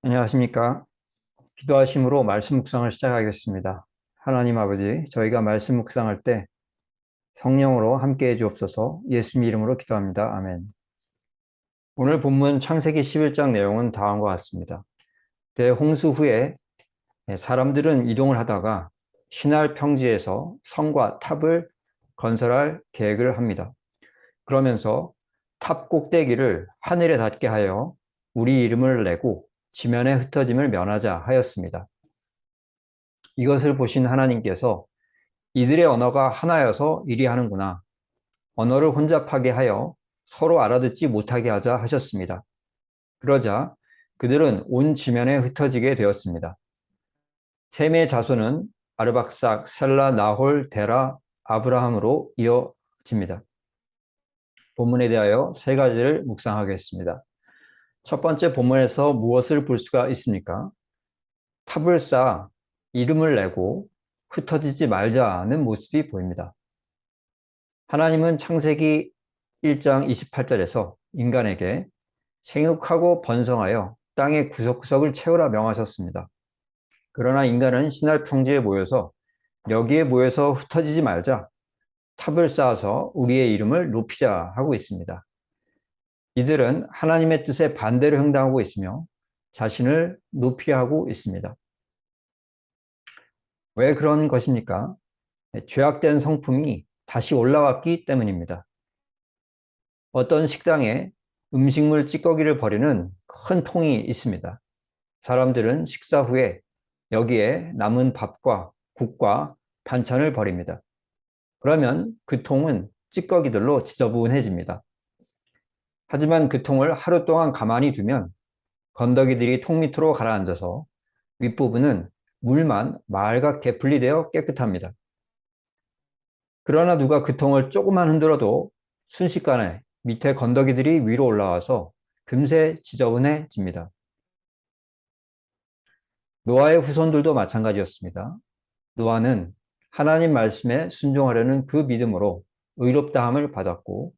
안녕하십니까. 기도하심으로 말씀 묵상을 시작하겠습니다. 하나님 아버지, 저희가 말씀 묵상할 때 성령으로 함께해 주옵소서. 예수님 이름으로 기도합니다. 아멘. 오늘 본문 창세기 11장 내용은 다음과 같습니다. 대홍수 후에 사람들은 이동을 하다가 시날 평지에서 성과 탑을 건설할 계획을 합니다. 그러면서 탑 꼭대기를 하늘에 닿게 하여 우리 이름을 내고 지면에 흩어짐을 면하자 하였습니다. 이것을 보신 하나님께서 이들의 언어가 하나여서 이리 하는구나. 언어를 혼잡하게 하여 서로 알아듣지 못하게 하자 하셨습니다. 그러자 그들은 온 지면에 흩어지게 되었습니다. 셈의 자손은 아르박삭, 셀라, 나홀, 데라, 아브라함으로 이어집니다. 본문에 대하여 세 가지를 묵상하겠습니다. 첫 번째, 본문에서 무엇을 볼 수가 있습니까? 탑을 쌓아 이름을 내고 흩어지지 말자는 모습이 보입니다. 하나님은 창세기 1장 28절에서 인간에게 생육하고 번성하여 땅의 구석구석을 채우라 명하셨습니다. 그러나 인간은 신할 평지에 모여서 여기에 모여서 흩어지지 말자, 탑을 쌓아서 우리의 이름을 높이자 하고 있습니다. 이들은 하나님의 뜻에 반대로 행동하고 있으며 자신을 높이 하고 있습니다. 왜 그런 것입니까? 죄악된 성품이 다시 올라왔기 때문입니다. 어떤 식당에 음식물 찌꺼기를 버리는 큰 통이 있습니다. 사람들은 식사 후에 여기에 남은 밥과 국과 반찬을 버립니다. 그러면 그 통은 찌꺼기들로 지저분해집니다. 하지만 그 통을 하루 동안 가만히 두면 건더기들이 통 밑으로 가라앉아서 윗부분은 물만 맑게 분리되어 깨끗합니다. 그러나 누가 그 통을 조금만 흔들어도 순식간에 밑에 건더기들이 위로 올라와서 금세 지저분해집니다. 노아의 후손들도 마찬가지였습니다. 노아는 하나님 말씀에 순종하려는 그 믿음으로 의롭다함을 받았고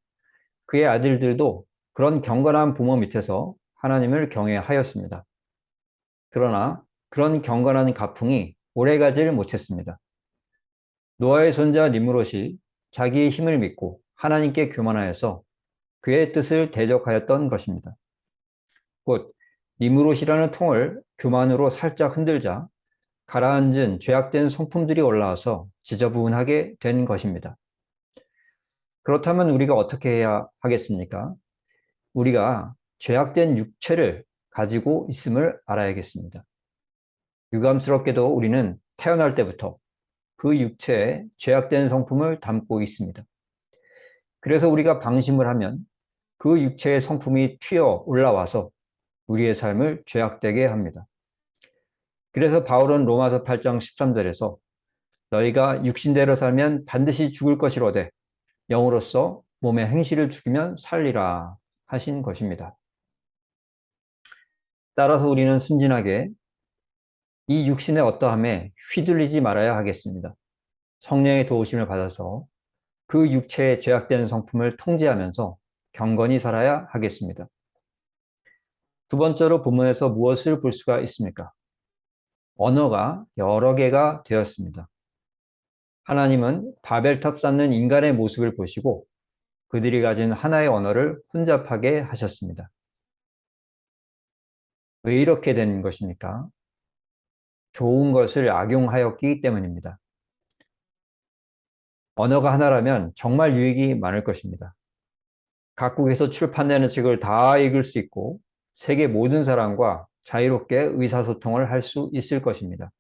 그의 아들들도 그런 경건한 부모 밑에서 하나님을 경외하였습니다. 그러나 그런 경건한 가풍이 오래가지를 못했습니다. 노아의 손자 니므롯이 자기의 힘을 믿고 하나님께 교만하여서 그의 뜻을 대적하였던 것입니다. 곧 니므롯이라는 통을 교만으로 살짝 흔들자 가라앉은 죄악된 성품들이 올라와서 지저분하게 된 것입니다. 그렇다면 우리가 어떻게 해야 하겠습니까? 우리가 죄악된 육체를 가지고 있음을 알아야겠습니다. 유감스럽게도 우리는 태어날 때부터 그 육체에 죄악된 성품을 담고 있습니다. 그래서 우리가 방심을 하면 그 육체의 성품이 튀어 올라와서 우리의 삶을 죄악되게 합니다. 그래서 바울은 로마서 8장 13절에서 너희가 육신대로 살면 반드시 죽을 것이로되 영으로서 몸의 행실을 죽이면 살리라 하신 것입니다. 따라서 우리는 순진하게 이 육신의 어떠함에 휘둘리지 말아야 하겠습니다. 성령의 도우심을 받아서 그 육체의 죄악된 성품을 통제하면서 경건히 살아야 하겠습니다. 두 번째로 본문에서 무엇을 볼 수가 있습니까? 언어가 여러 개가 되었습니다. 하나님은 바벨탑 쌓는 인간의 모습을 보시고 그들이 가진 하나의 언어를 혼잡하게 하셨습니다. 왜 이렇게 된 것입니까? 좋은 것을 악용하였기 때문입니다. 언어가 하나라면 정말 유익이 많을 것입니다. 각국에서 출판되는 책을 다 읽을 수 있고 세계 모든 사람과 자유롭게 의사소통을 할 수 있을 것입니다.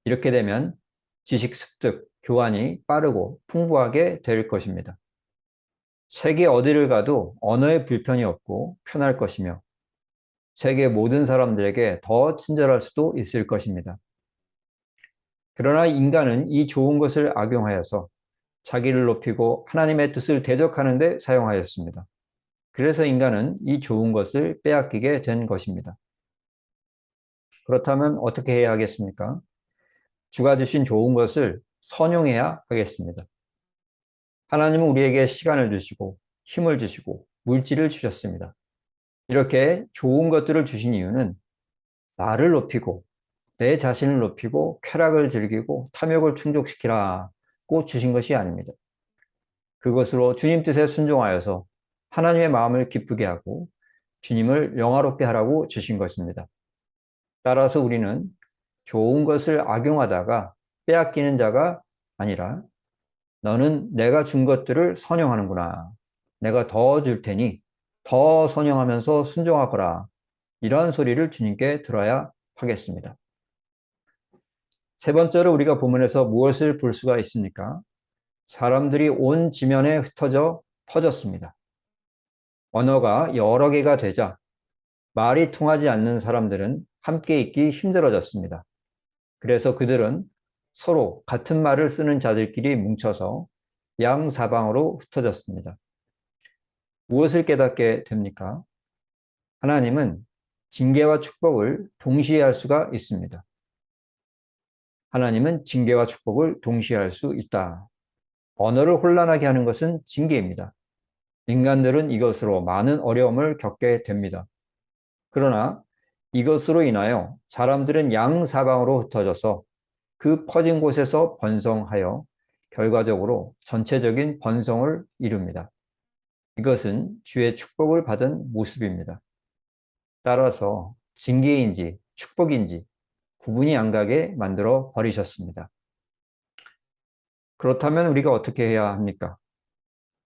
이렇게 되면 지식 습득, 교환이 빠르고 풍부하게 될 것입니다. 세계 어디를 가도 언어의 불편이 없고 편할 것이며 세계 모든 사람들에게 더 친절할 수도 있을 것입니다. 그러나 인간은 이 좋은 것을 악용하여서 자기를 높이고 하나님의 뜻을 대적하는 데 사용하였습니다. 그래서 인간은 이 좋은 것을 빼앗기게 된 것입니다. 그렇다면 어떻게 해야 하겠습니까? 주가 주신 좋은 것을 선용해야 하겠습니다. 하나님은 우리에게 시간을 주시고 힘을 주시고 물질을 주셨습니다. 이렇게 좋은 것들을 주신 이유는 나를 높이고 내 자신을 높이고 쾌락을 즐기고 탐욕을 충족시키라고 주신 것이 아닙니다. 그것으로 주님 뜻에 순종하여서 하나님의 마음을 기쁘게 하고 주님을 영화롭게 하라고 주신 것입니다. 따라서 우리는 좋은 것을 악용하다가 빼앗기는 자가 아니라 너는 내가 준 것들을 선용하는구나. 내가 더 줄 테니 더 선용하면서 순종하거라. 이러한 소리를 주님께 들어야 하겠습니다. 세 번째로 우리가 본문에서 무엇을 볼 수가 있습니까? 사람들이 온 지면에 흩어져 퍼졌습니다. 언어가 여러 개가 되자 말이 통하지 않는 사람들은 함께 있기 힘들어졌습니다. 그래서 그들은 서로 같은 말을 쓰는 자들끼리 뭉쳐서 양사방으로 흩어졌습니다. 무엇을 깨닫게 됩니까? 하나님은 징계와 축복을 동시에 할 수가 있습니다. 하나님은 징계와 축복을 동시에 할 수 있다. 언어를 혼란하게 하는 것은 징계입니다. 인간들은 이것으로 많은 어려움을 겪게 됩니다. 그러나 이것으로 인하여 사람들은 양사방으로 흩어져서 그 퍼진 곳에서 번성하여 결과적으로 전체적인 번성을 이룹니다. 이것은 주의 축복을 받은 모습입니다. 따라서 징계인지 축복인지 구분이 안 가게 만들어 버리셨습니다. 그렇다면 우리가 어떻게 해야 합니까?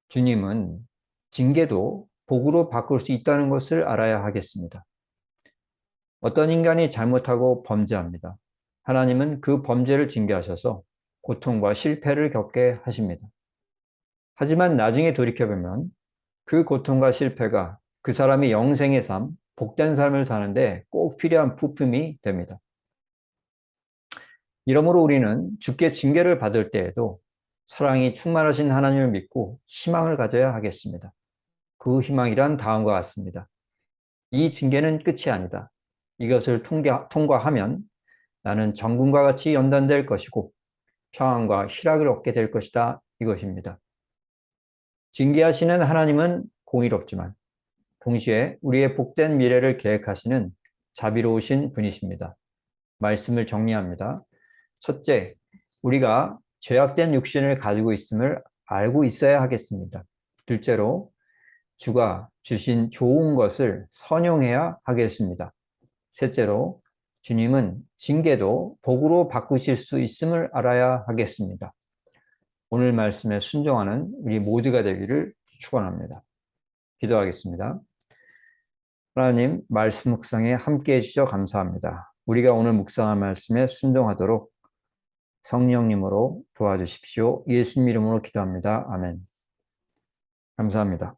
주님은 징계도 복으로 바꿀 수 있다는 것을 알아야 하겠습니다. 어떤 인간이 잘못하고 범죄합니다. 하나님은 그 범죄를 징계하셔서 고통과 실패를 겪게 하십니다. 하지만 나중에 돌이켜보면 그 고통과 실패가 그 사람이 영생의 삶, 복된 삶을 사는데 꼭 필요한 부품이 됩니다. 이러므로 우리는 주께 징계를 받을 때에도 사랑이 충만하신 하나님을 믿고 희망을 가져야 하겠습니다. 그 희망이란 다음과 같습니다. 이 징계는 끝이 아니다. 이것을 통과하면 나는 정금과 같이 연단될 것이고 평안과 희락을 얻게 될 것이다. 이것입니다. 징계하시는 하나님은 공의롭지만 동시에 우리의 복된 미래를 계획하시는 자비로우신 분이십니다. 말씀을 정리합니다. 첫째, 우리가 죄악된 육신을 가지고 있음을 알고 있어야 하겠습니다. 둘째로, 주가 주신 좋은 것을 선용해야 하겠습니다. 셋째로, 주님은 징계도 복으로 바꾸실 수 있음을 알아야 하겠습니다. 오늘 말씀에 순종하는 우리 모두가 되기를 축원합니다. 기도하겠습니다. 하나님, 말씀 묵상에 함께해 주셔서 감사합니다. 우리가 오늘 묵상한 말씀에 순종하도록 성령님으로 도와주십시오. 예수님 이름으로 기도합니다. 아멘. 감사합니다.